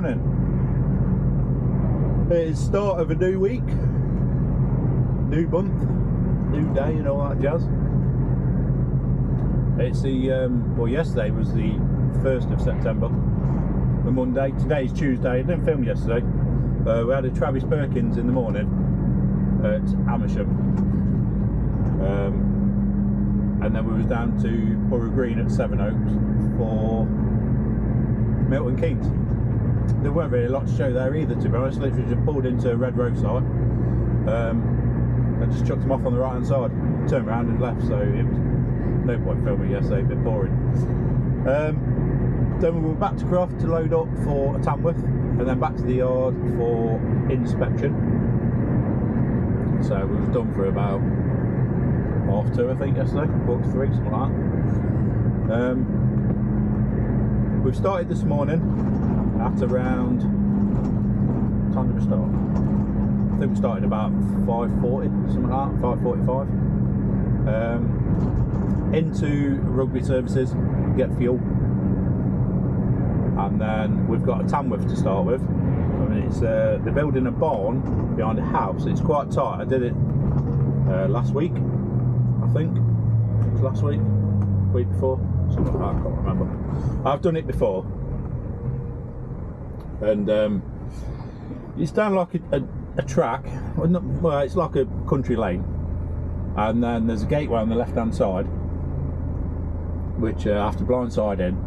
morning. It's the start of a new week, new month, new day and all that jazz. It's the, well, yesterday was the 1st of September, the Monday. Today's Tuesday. I didn't film yesterday. We had a Travis Perkins in the morning at Amersham. And then we was down to Borough Green at Sevenoaks for Milton Keynes. There weren't really a lot to show there either, to be honest. Literally just pulled into a red road site and just chucked them off on the right hand side, turned around and left, so it was no point filming yesterday, a bit boring. Then we were back to Croft to load up for a Tamworth and then back to the yard for inspection. So we was done for about 2:30 I think yesterday, 3:45, something like that. We've started this morning at around, what time did we start? I think we started about 5:40, something like that, 5:45. Into Rugby Services, get fuel. And then we've got a Tamworth to start with. I mean, it's they're building a barn behind a house. It's quite tight. I did it last week, I think. It was last week before, something like that, I can't remember. I've done it before. And it's down like a track, well, it's like a country lane, and then there's a gateway on the left hand side, which I have to blindside in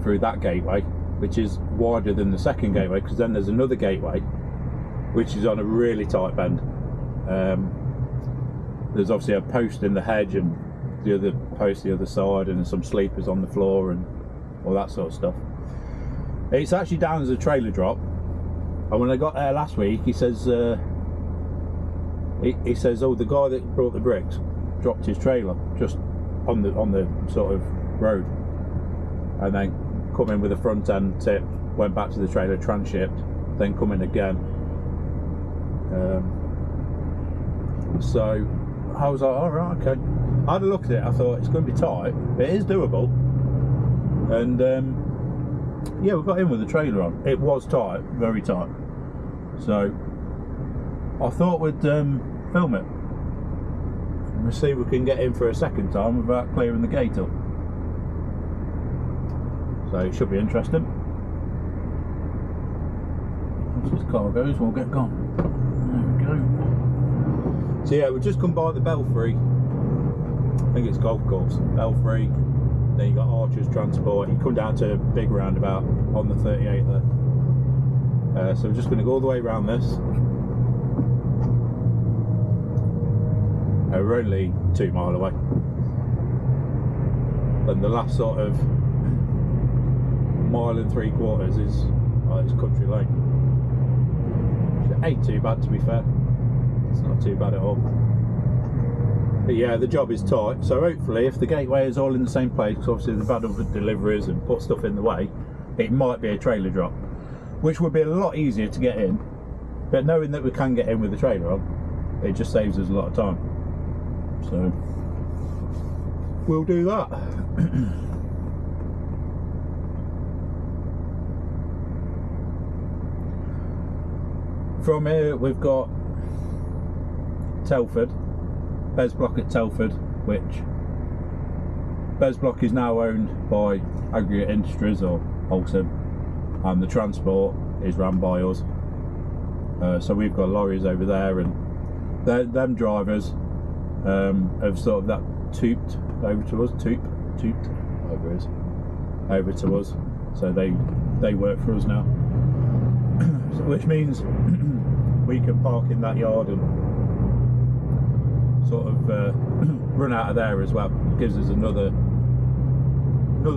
through that gateway, which is wider than the second gateway, because then there's another gateway which is on a really tight bend. There's obviously a post in the hedge and the other post the other side, and there's some sleepers on the floor and all that sort of stuff. It's actually down as a trailer drop, and when I got there last week, he says, he says, oh, the guy that brought the bricks dropped his trailer just on the sort of road, and then come in with a front end tip, went back to the trailer, transshipped, then come in again. So I was like, all right, okay. I had a look at it. I thought it's going to be tight, but it is doable. And yeah, we got in with the trailer on. It was tight, very tight. So I thought we'd film it. We'll see if we can get in for a second time without clearing the gate up. So it should be interesting. Once this car goes, we'll get gone. There we go. So yeah, we've just come by the Belfry. I think it's golf course. Belfry. Then you got Archer's Transport. You come down to a big roundabout on the 38 there. So we're just going to go all the way around this. We're only 2 miles away. And the last sort of 1.75 miles is it's country lane. It ain't too bad, to be fair. It's not too bad at all. But yeah, the job is tight, so hopefully if the gateway is all in the same place, because obviously they've had other deliveries and put stuff in the way, it might be a trailer drop, which would be a lot easier to get in. But knowing that we can get in with the trailer on, it just saves us a lot of time. So we'll do that. From here we've got Telford, Bez Block at Telford, which Bez Block is now owned by Aggregate Industries or Holcim, and the transport is run by us. So we've got lorries over there, and them drivers have sort of that tooped over to us, tooped over to us. So they work for us now, which means we can park in that yard and sort of run out of there as well. It gives us another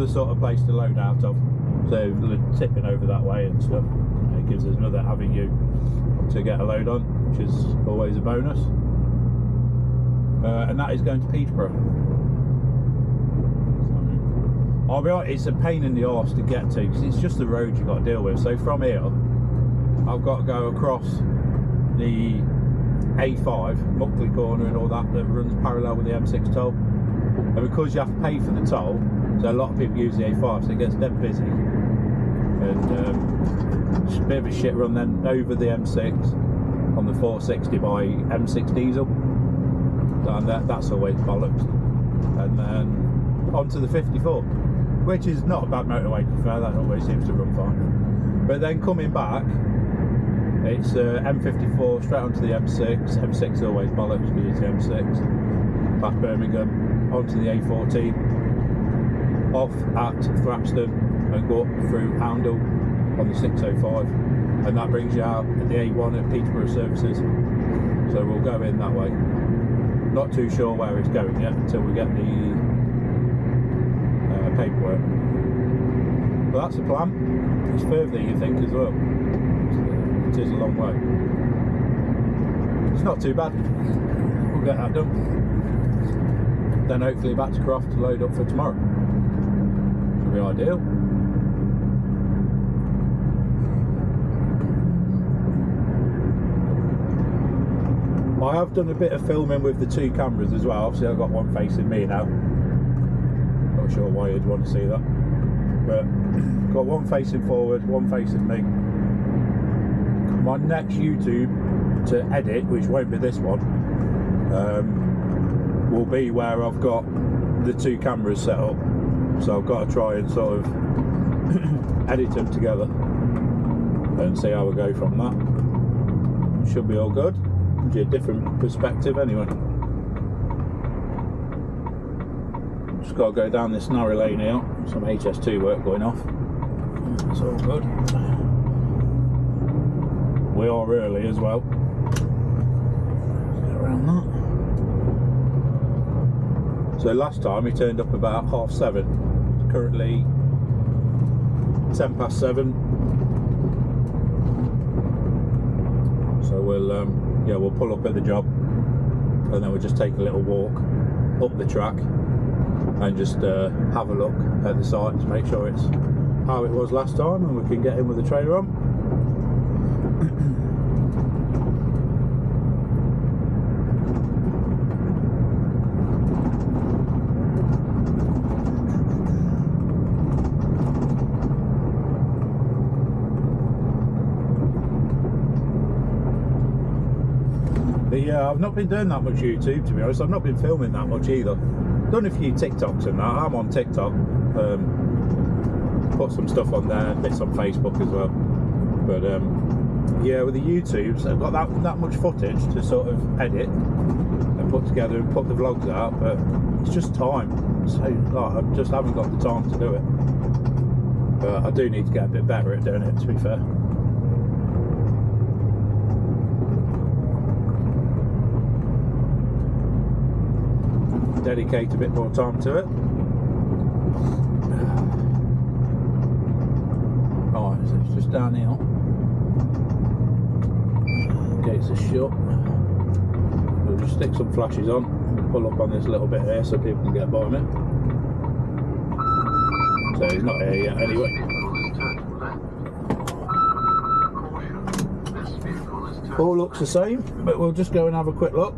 sort of place to load out of. So tipping over that way and stuff, it gives us another avenue to get a load on, which is always a bonus. And that is going to Peterborough. So, I'll be honest, it's a pain in the arse to get to, because it's just the road you've got to deal with. So from here, I've got to go across the A5, Muckley Corner and all that runs parallel with the M6 toll. And because you have to pay for the toll, so a lot of people use the A5, so it gets dead busy. and just a bit of a shit run then over the M6 on the 460 by M6 diesel, and that's always bollocks. And then onto the 54, which is not a bad motorway to be fair, that always seems to run fine. But then coming back, it's M54 straight onto the M6. M6 is always bollocks because it's the M6. Past Birmingham, onto the A14, off at Thrapston and go up through Houndle on the 605, and that brings you out at the A1 at Peterborough Services. So we'll go in that way. Not too sure where it's going yet until we get the paperwork. But that's the plan. It's further than you think as well. It is a long way. It's not too bad. We'll get that done. Then hopefully back to Croft to load up for tomorrow. It'll be ideal. I have done a bit of filming with the 2 cameras as well. Obviously I've got one facing me now. Not sure why you'd want to see that. But got one facing forward, one facing me. My next YouTube to edit, which won't be this one, will be where I've got the 2 cameras set up. So I've got to try and sort of edit them together and see how we go from that. Should be all good. Gives you a different perspective anyway. Just got to go down this narrow lane here. Some HS2 work going off. It's all good. We are early as well. Get around that. So last time he turned up about 7:30. Currently 7:10. So we'll pull up at the job, and then we'll just take a little walk up the track and just have a look at the site to make sure it's how it was last time, and we can get in with the trailer on. Yeah, I've not been doing that much YouTube, to be honest. I've not been filming that much either. Done a few TikToks and that. I'm on TikTok. Put some stuff on there, bits on Facebook as well. But yeah, with the YouTubes, I've got that much footage to sort of edit and put together and put the vlogs out, but it's just time. So I just haven't got the time to do it. But I do need to get a bit better at doing it, to be fair. Dedicate a bit more time to it. Alright, so it's just down here. Gates are shut. We'll just stick some flashes on and pull up on this little bit here so people can get by me. So he's not here yet anyway. All looks the same, but we'll just go and have a quick look.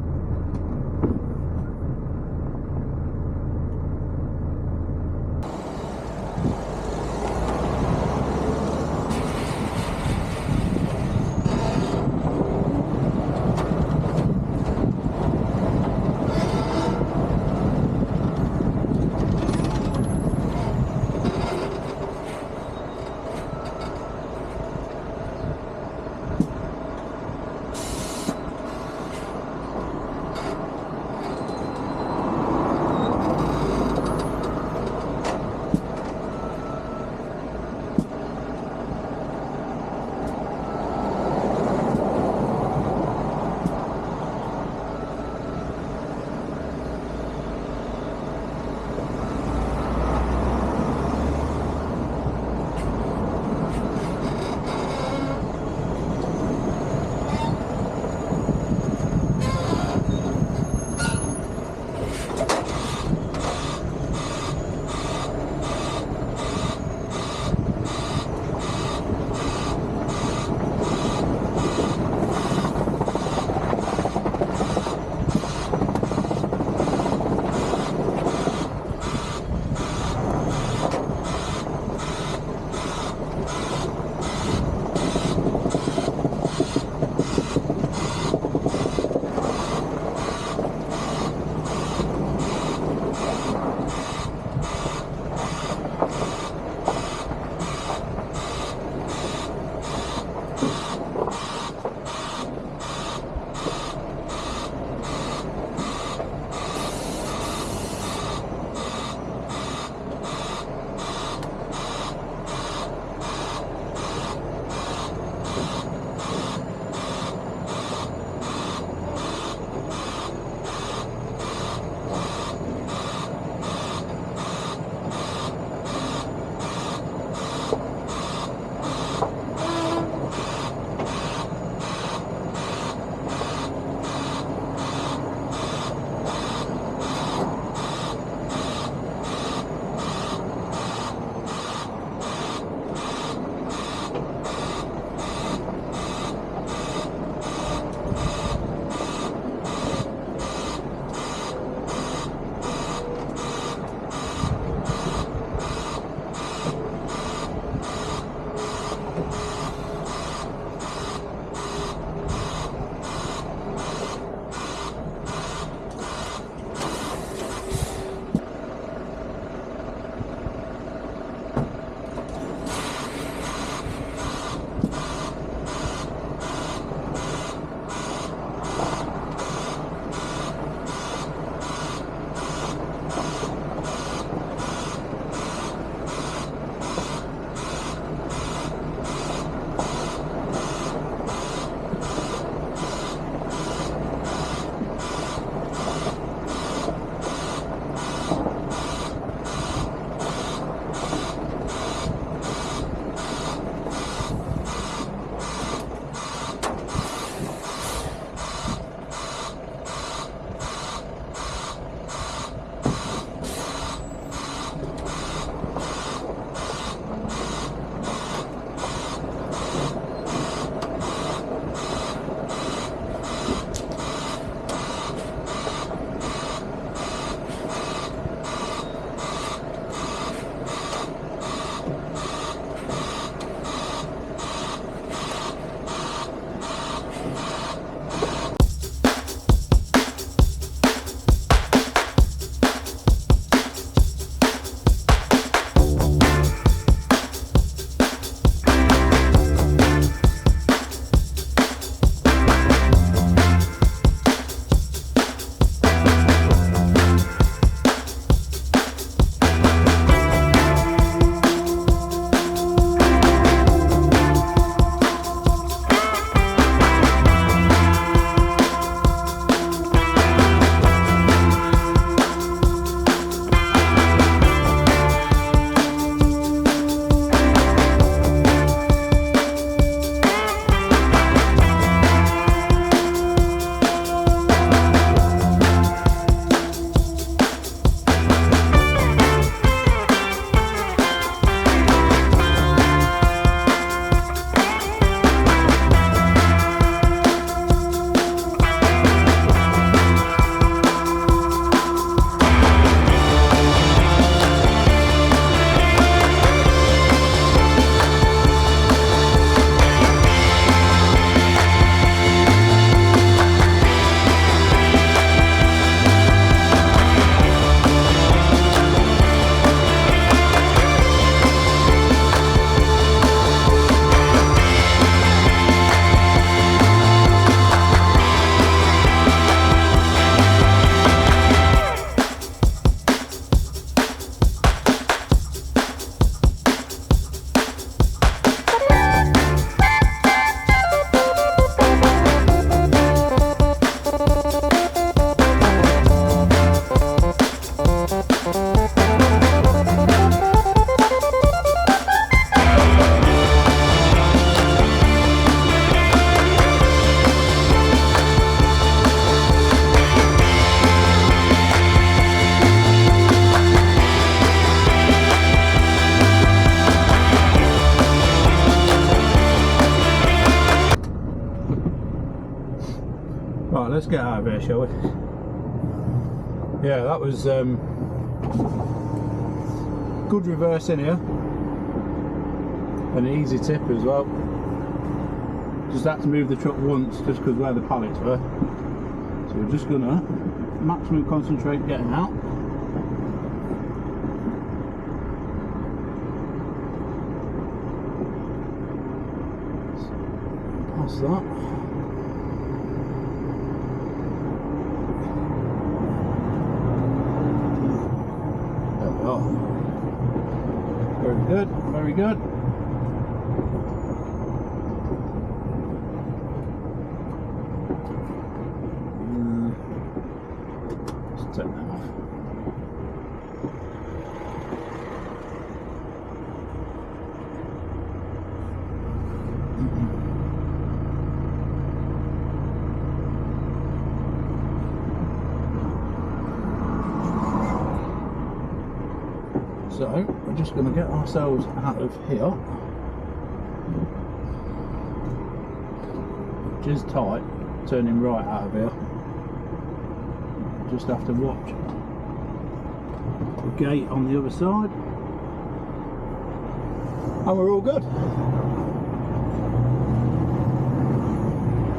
Right, let's get out of here, shall we? Yeah, that was good reverse in here. And an easy tip as well. Just had to move the truck once just because where the pallets were. So we're just gonna maximum concentrate getting out. Past that. There we are. Very good, very good. Take that off. So we're just going to get ourselves out of here, which is tight, turning right out of here. Just have to watch the gate on the other side, and we're all good.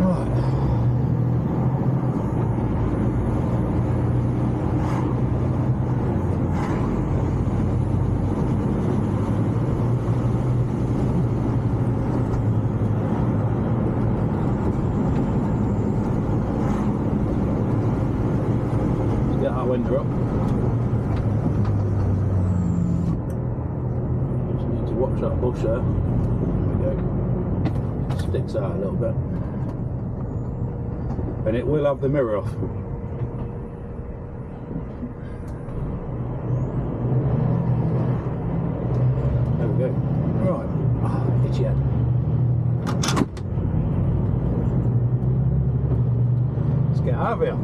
Right. Window up. Just need to watch that bush there. There we go. Sticks out a little bit. And it will have the mirror off. There we go. Right. Itchy head. Let's get out of here.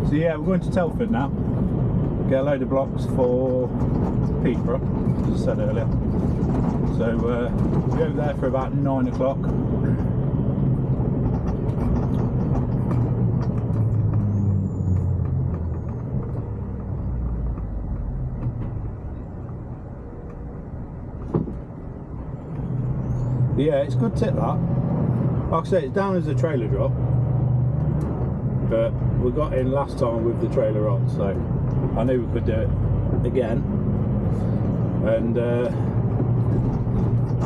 So yeah, we're going to Telford now, get a load of blocks for Peterborough, as I said earlier. So we'll be over there for about 9 o'clock. Yeah, it's a good tip that. Like I say, it's down as a trailer drop, but we got in last time with the trailer on, so I knew we could do it again. And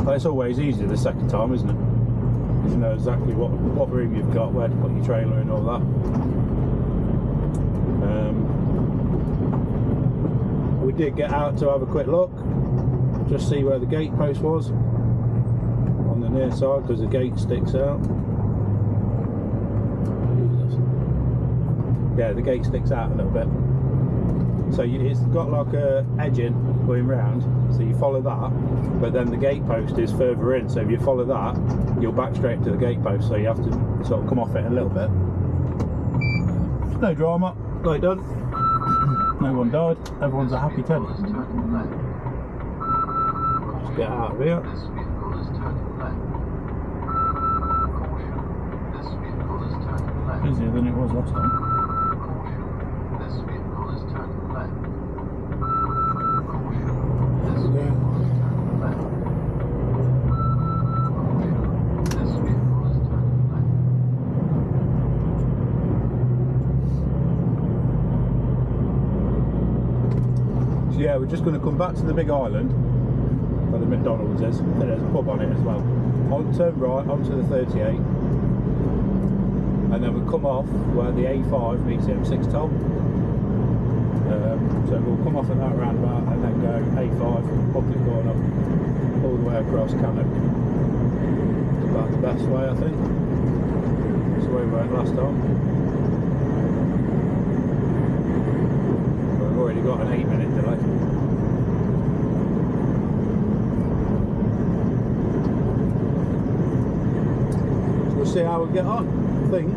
it's always easier the second time, isn't it? Because you know exactly what room you've got, where to put your trailer and all that. We did get out to have a quick look, just see where the gate post was on the near side, because the gate sticks out. Yeah, the gate sticks out a little bit. So it's got like a edging going round, so you follow that, but then the gate post is further in, so if you follow that, you'll back straight to the gate post, so you have to sort of come off it a little bit. No drama, got it done. No one died, everyone's a happy teddy. Just get out of here. Busier than it was last time. So yeah, we're just going to come back to the big island where the McDonald's is. I think there's a pub on it as well. Turn right onto the 38, and then we'll come off where the A5 meets the M6 toll. So we'll come off at that roundabout and then go A5, public corner, all the way across Cannock. It's about the best way, I think. That's the way we went last time. But we've already got an 8-minute delay. So we'll see how we get on. I think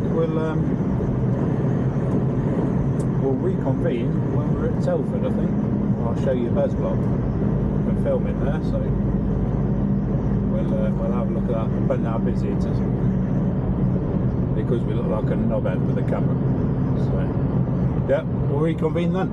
we'll reconvene when we're at Telford, I think. I'll show you Bez vlog. We're filming there, so we'll have a look at that, depending how busy it is. because we look like a knobhead with a camera. So, yeah, we'll reconvene then.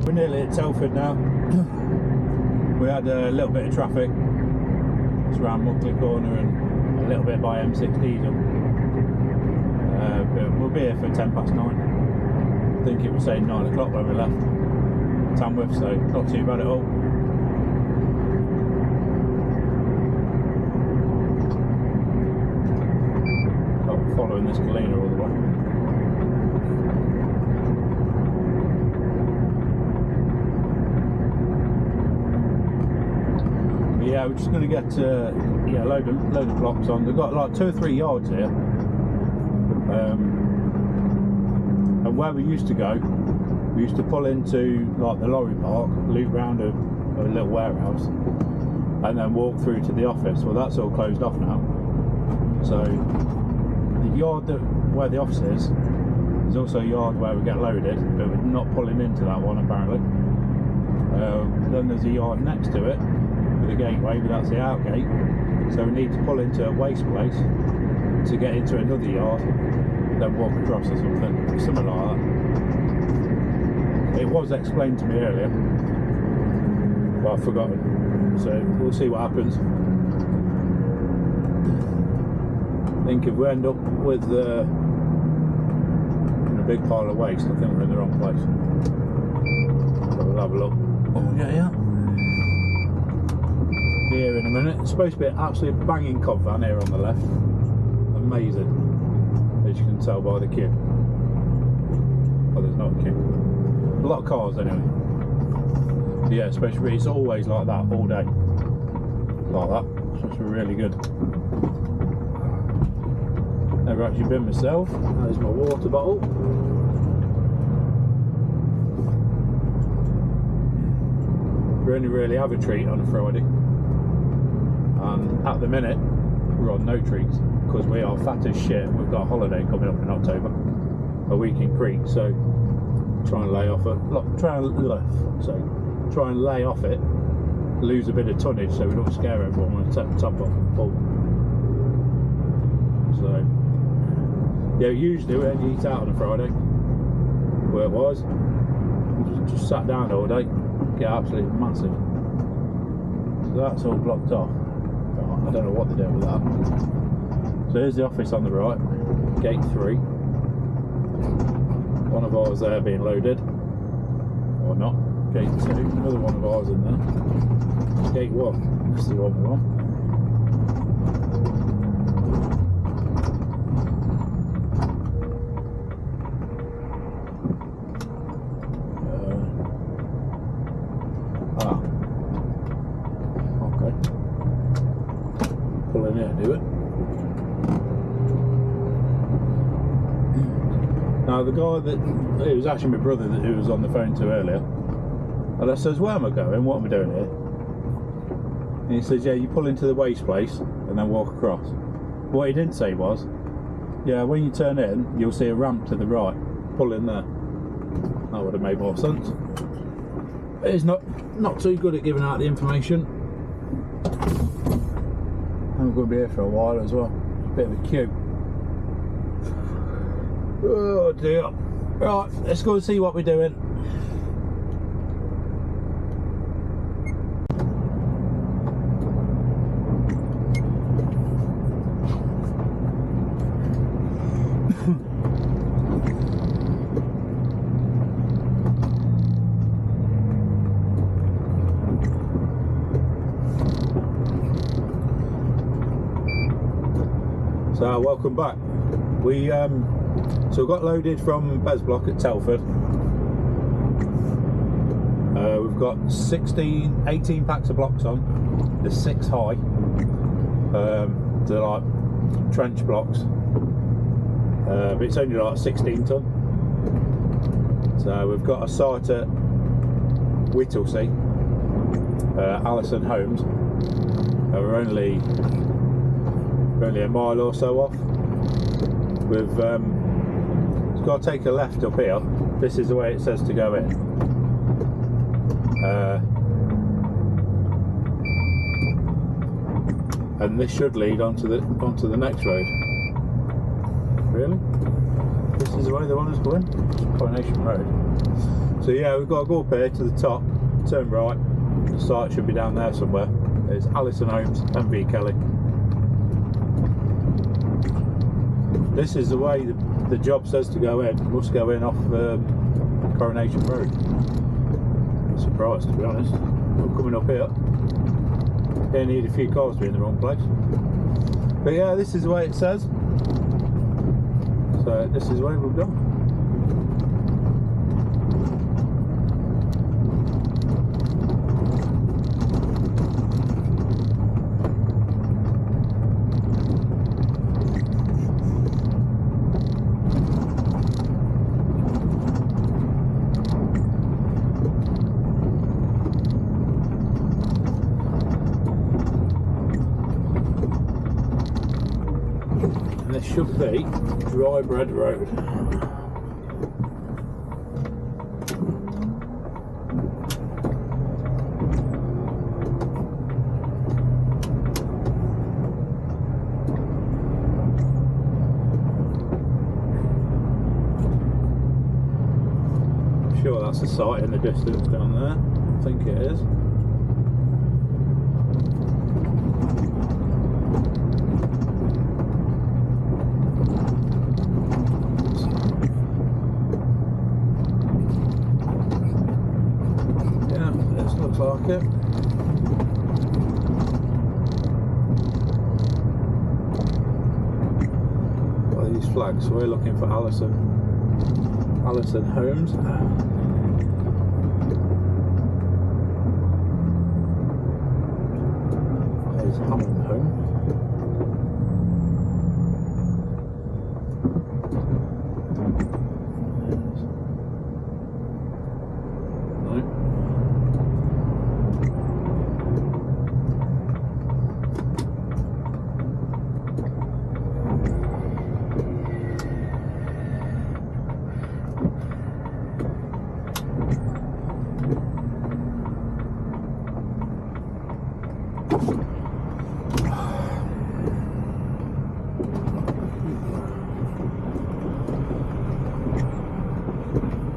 We're nearly at Telford now. We had a little bit of traffic just around Muckley Corner and a little bit by M60 but we'll be here for 9:10. I think it was saying 9 o'clock when we left Tamworth, so not too bad at all. Oh, following this Galena all the way. Yeah, we're just going to get a load of blocks on. They've got like 2 or 3 yards here, and where we used to go, we used to pull into like the lorry park, loop round a little warehouse, and then walk through to the office. Well, that's all closed off now. So the yard where the office is also a yard where we get loaded, but we're not pulling into that one apparently. Then there's a yard next to it, the gateway, but that's the out gate, so we need to pull into a waste place to get into another yard, then walk across or something like that. It was explained to me earlier, but I've forgotten, so we'll see what happens. I think if we end up with in a big pile of waste, I think we're in the wrong place, so we'll have a look. Oh yeah. Here in a minute. It's supposed to be an absolute banging cob van here on the left. Amazing, as you can tell by the queue. Oh, there's not a queue. A lot of cars anyway. But yeah, especially it's always like that all day. Like that. It's just really good. Never actually been myself. There's my water bottle. We only really have a treat on a Friday. And at the minute we're on no treats because we are fat as shit. We've got a holiday coming up in October, a week in Crete, so try and lay off it, lose a bit of tonnage so we don't scare everyone when we take the top off and pull. So yeah, usually we only eat out on a Friday. Work-wise, just sat down all day, get absolutely massive. So that's all blocked off. I don't know what they're doing with that. So here's the office on the right, gate 3. One of ours there being loaded, or not. Gate 2, another one of ours in there. Gate 1, that's the one we want. Do it. Now the guy it was actually my brother who was on the phone to earlier, and I says, where am I going, what am I doing here? And he says, yeah, you pull into the waste place and then walk across. What he didn't say was, yeah, when you turn in you'll see a ramp to the right, pull in there. That would have made more sense. He's not too good at giving out the information. I'm going to be here for a while as well. A bit of a queue. Oh dear. Right, let's go and see what we're doing. So welcome back. We so got loaded from Bez Block at Telford. We've got 18 packs of blocks on. There's 6 high. They're like trench blocks, but it's only like 16 ton. So we've got a site at Whittlesea, Allison Homes. We're only a mile or so off. We've got to take a left up here. This is the way it says to go in. And this should lead onto the next road. Really? This is the way they want us to go in? Coronation Road. So yeah, we've got to go up here to the top, turn right. The site should be down there somewhere. It's Allison Homes, MV Kelly. This is the way the job says to go in. Must go in off Coronation Road. I'm surprised, to be honest. I'm coming up here. They need a few cars to be in the wrong place. But yeah, this is the way it says. So this is the way we've gone. This should be Dry Bread Road. I'm sure that's a site in the distance down there. I think it is. Like it. What are these flags? So we're looking for Allison Homes. There's Hammond Home.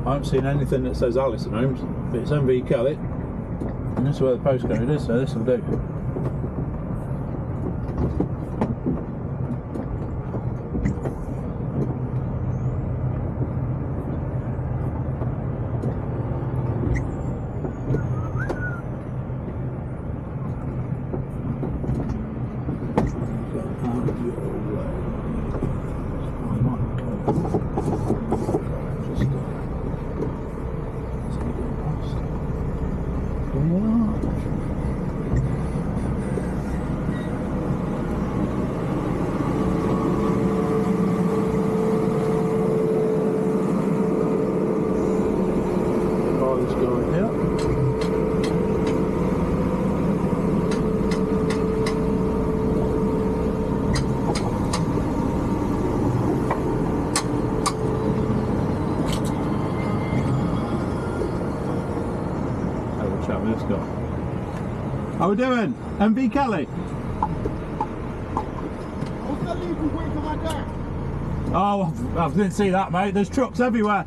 I haven't seen anything that says Allison Homes, but it's MV Kelly, and this is where the postcode is, so this will do. How we doing? MV Kelly? What's that leave you waiting for my dad? Oh, I didn't see that, mate. There's trucks everywhere.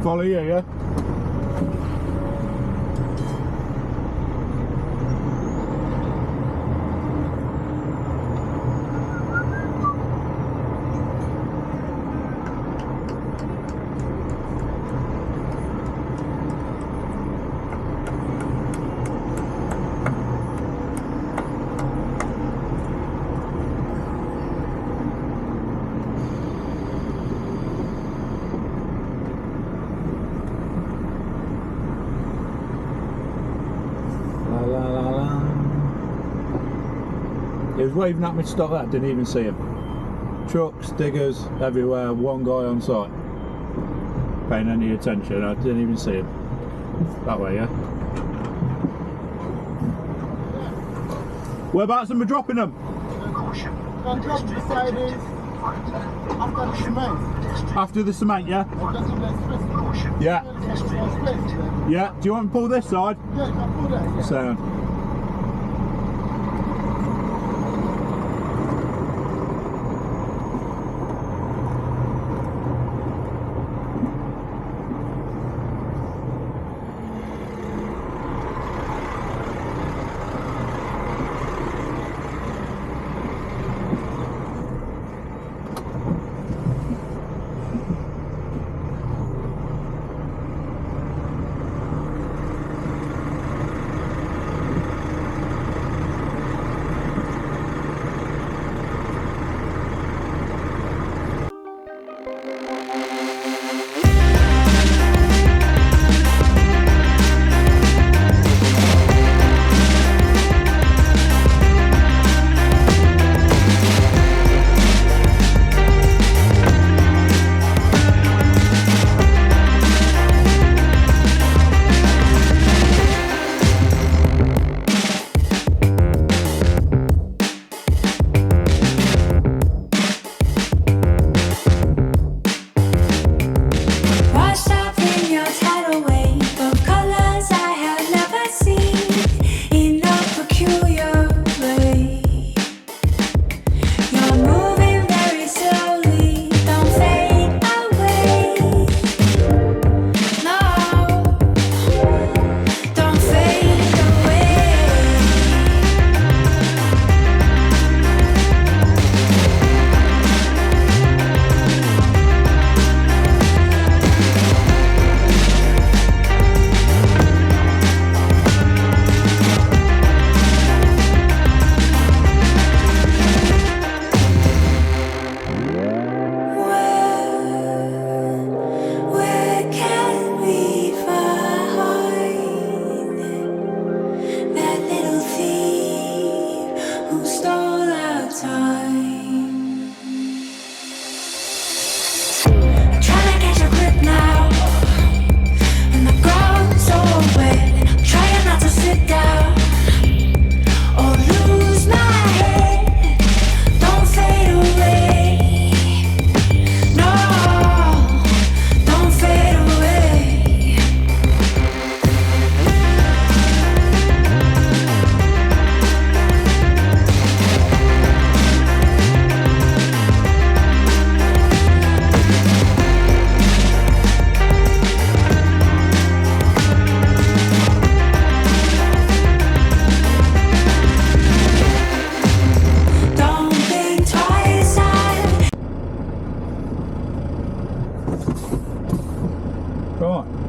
Follow you, yeah? was waving at me to stop that, didn't even see him. Trucks, diggers, everywhere, one guy on site. Paying any attention, I didn't even see him. That way, yeah? Whereabouts am I dropping them? I'll drop beside it after the cement. After the cement, yeah? I'll just leave that space. Yeah. There's space there. Yeah, do you want me to pull this side? Yeah, you can pull that. Yeah. Sound.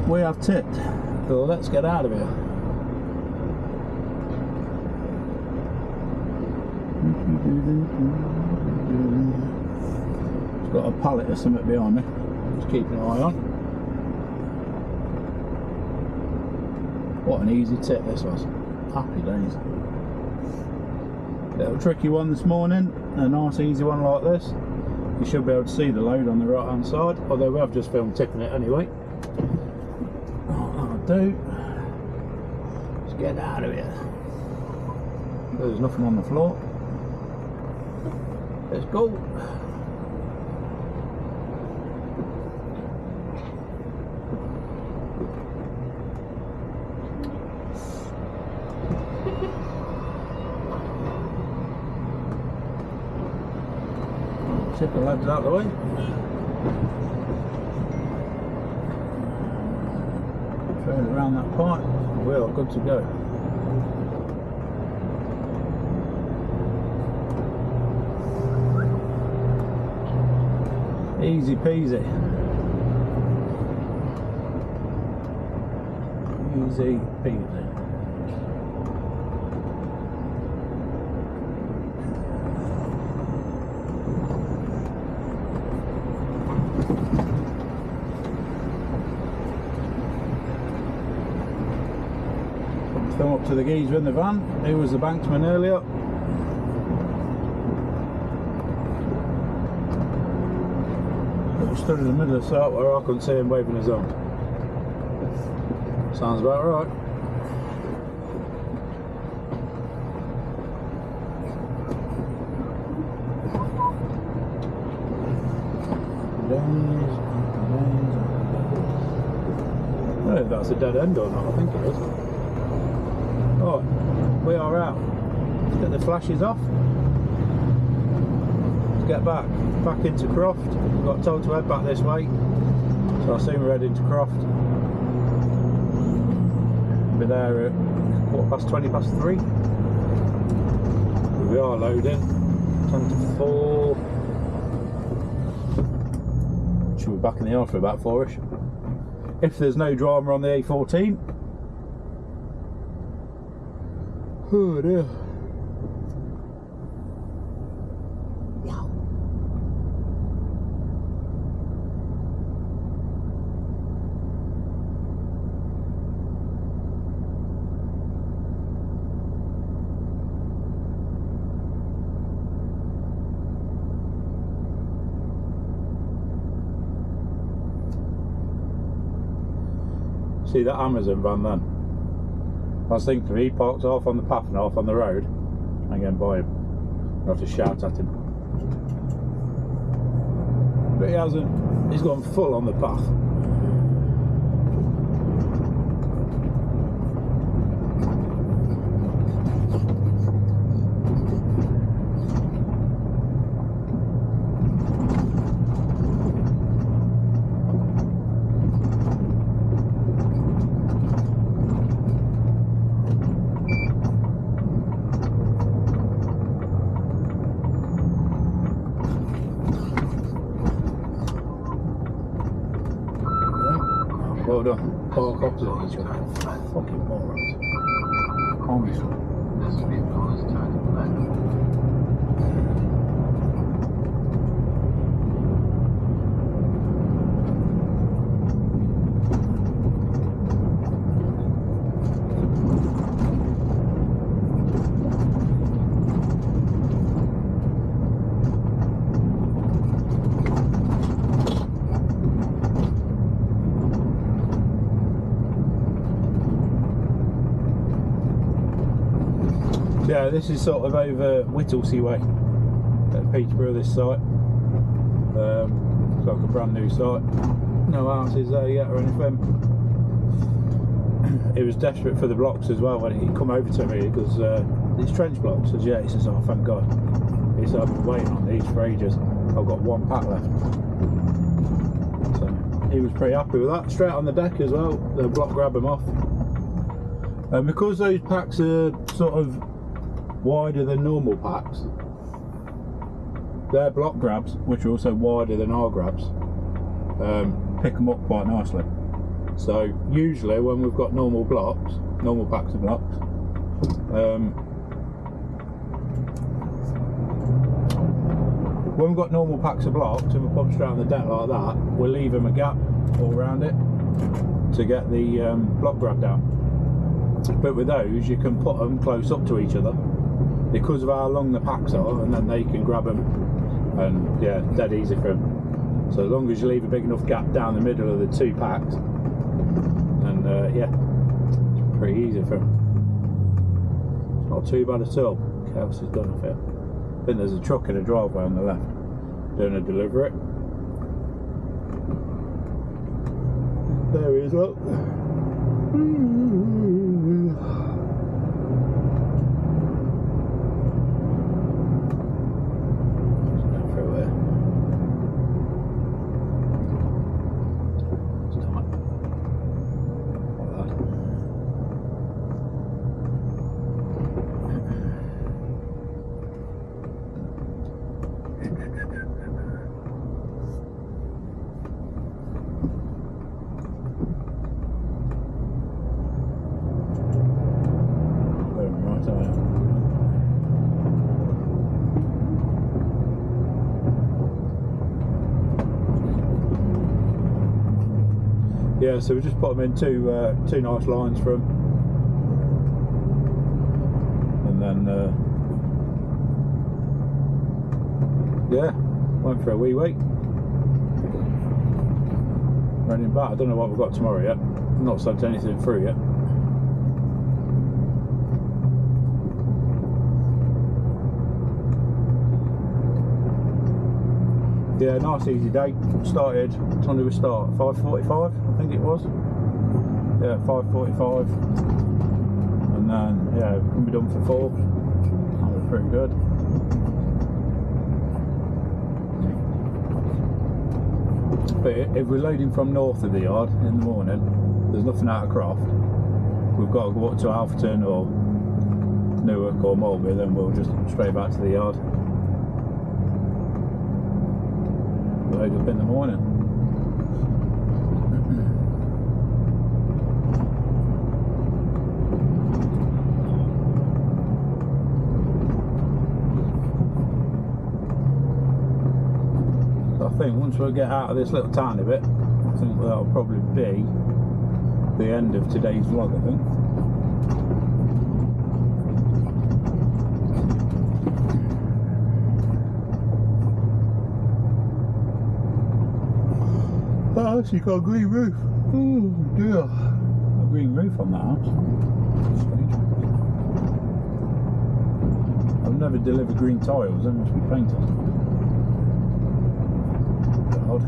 We have tipped, so let's get out of here. It's got a pallet or something behind me, just keeping an eye on. What an easy tip this was, happy days. Little tricky one this morning, a nice easy one like this. You should be able to see the load on the right hand side, although we have just filmed tipping it anyway. Do. Let's get out of here. There's nothing on the floor. Let's go. Tip the legs out of the way. Around that pipe, we are good to go. Easy peasy. Easy peasy. Come up to the geezer in the van. He was the banksman earlier. Stood in the middle of the site where I couldn't see him waving his arm. Sounds about right. I don't know if that's a dead end or not, I think it is. Right, we are out. Let's get the flashes off. Let's get back into Croft. We got told to head back this way, so I assume we're heading to Croft. Be there at 3:15. We are loading. 10 to 4. Should be back in the yard for about 4ish. If there's no drama on the A14. Oh dear. See that Amazon van then? I was thinking he parks half on the path and half on the road. I'm going by him. I'll have to shout at him. But he hasn't. He's gone full on the path. Well done. Park opposite each other. Fucking morons. Honestly. This vehicle is turning left. Yeah, this is sort of over Whittlesea way at Peterborough, this site. It's like a brand new site. No houses there yet or anything. He was desperate for the blocks as well when he come over to me because these trench blocks. Says, yeah, he says, oh thank God. He said, I've been waiting on these for ages. I've got one pack left. So he was pretty happy with that. Straight on the deck as well, the block grab them off. And because those packs are sort of wider than normal packs, their block grabs, which are also wider than our grabs, pick them up quite nicely. So usually when we've got normal blocks, normal packs of blocks, when we've got normal packs of blocks and we put them straight on the deck like that, we'll leave them a gap all around it to get the block grab down. But with those, you can put them close up to each other because of how long the packs are, and then they can grab them, and yeah, dead easy for them. So as long as you leave a big enough gap down the middle of the two packs, and yeah, it's pretty easy for them. It's not too bad at all. Chaos is done, I feel. I think there's a truck in a driveway on the left doing a delivery. There he is, look. Yeah, so we just put them in two nice lines for them, and then yeah, went for a wee wait. Running back. I don't know what we've got tomorrow yet. I've not subbed anything through yet. Yeah, nice easy day. Started, what time did we start? 5:45, I think it was. Yeah, 5:45. And then, yeah, we can be done for 4. That was pretty good. But if we're loading from north of the yard in the morning, there's nothing out of Croft. We've got to go up to Alfreton or Newark or Mulby, then we'll just straight back to the yard. Load up in the morning. I think once we get out of this little tiny bit, I think that'll probably be the end of today's vlog, I think. Oh, actually got a green roof. Oh dear. A green roof on that house. Strange. I've never delivered green tiles, they must be painted. God.